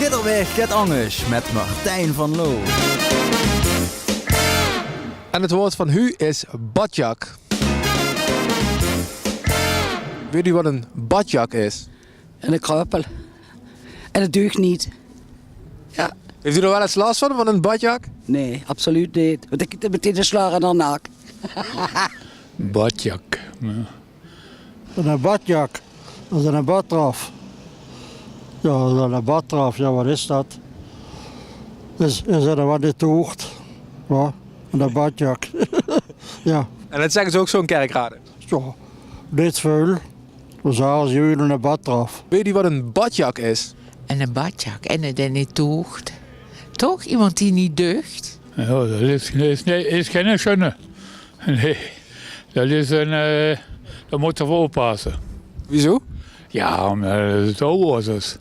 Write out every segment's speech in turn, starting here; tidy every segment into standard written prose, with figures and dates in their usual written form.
Gitterweg get anders met Martijn van Loo. En het woord van u is badjak. Weet u wat een badjak is? En een kruipel. En het deugt niet. Ja. Heeft u er wel eens last van een badjak? Nee, absoluut niet. Want ik heb meteen de slagen dan nak. Badjak. Ja. Een badjak, dat is een badtraf. Ja, dat is een badtraf, ja, wat is dat? Is er wat dit hoort? Ja, een badjak. Ja, En dat zeggen ze ook zo'n kerkraden. zo, dit vuil. We zagen jullie een badtraf. Weet u wat een badjak is? En een badjak en het niet deugt. Toch? Iemand die niet deugt? Ja, dat is geen schöne. Nee, dat is een... daar moet je voor oppassen. Wieso? Ja, omdat het oude is.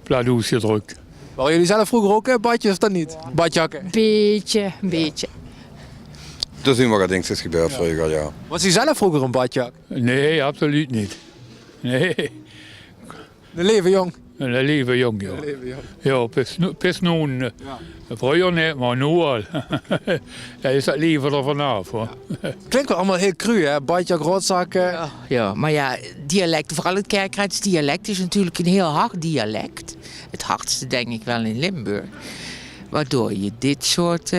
Pladoes gedrukt. Waren jullie zelf vroeger ook badjes of dan niet? Badjakken. Een beetje. Er zijn wat dingetjes gebeurd vroeger, ja. Was u zelf vroeger een badjak? Nee, absoluut niet. Nee, De leven jong. een lieve jongen. Ja, pis nu. Vroeger niet, maar nu al. Daar is dat liever er vanaf, hoor. Klinkt wel allemaal heel cru, hè? Badjak, rotzak. Ja, maar ja, dialect, vooral het kerkraads dialect is natuurlijk een heel hard dialect. Het hardste denk ik wel in Limburg. Waardoor je dit soort,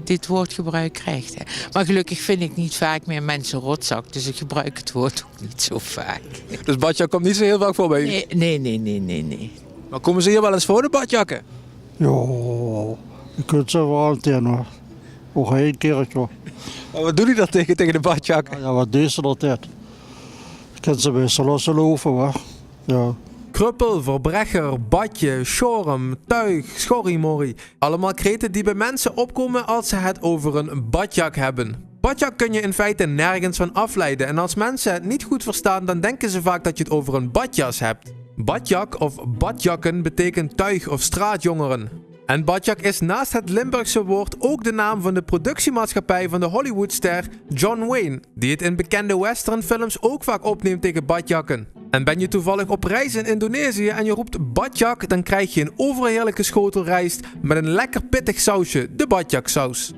dit woordgebruik krijgt. Hè. Maar gelukkig vind ik niet vaak meer mensen rotzak, dus ik gebruik het woord ook niet zo vaak. Dus badjak komt niet zo heel vaak voor bij u? Nee. Maar komen ze hier wel eens voor, de badjakken? Ja, je kunt ze wel altijd nog. Nog één keertje. Maar wat doen die dan tegen de badjakken? Ja, wat deed ze altijd? Je kunt ze best lossen lopen, hoor. Ja. Kruppel, verbrecher, badje, schorm, tuig, schorrimorrie. Allemaal kreten die bij mensen opkomen als ze het over een badjak hebben. Badjak kun je in feite nergens van afleiden en als mensen het niet goed verstaan dan denken ze vaak dat je het over een badjas hebt. Badjak of badjakken betekent tuig of straatjongeren. En badjak is naast het Limburgse woord ook de naam van de productiemaatschappij van de Hollywoodster John Wayne, die het in bekende westernfilms ook vaak opneemt tegen badjakken. En ben je toevallig op reis in Indonesië en je roept badjak, dan krijg je een overheerlijke schotel rijst met een lekker pittig sausje, de badjaksaus.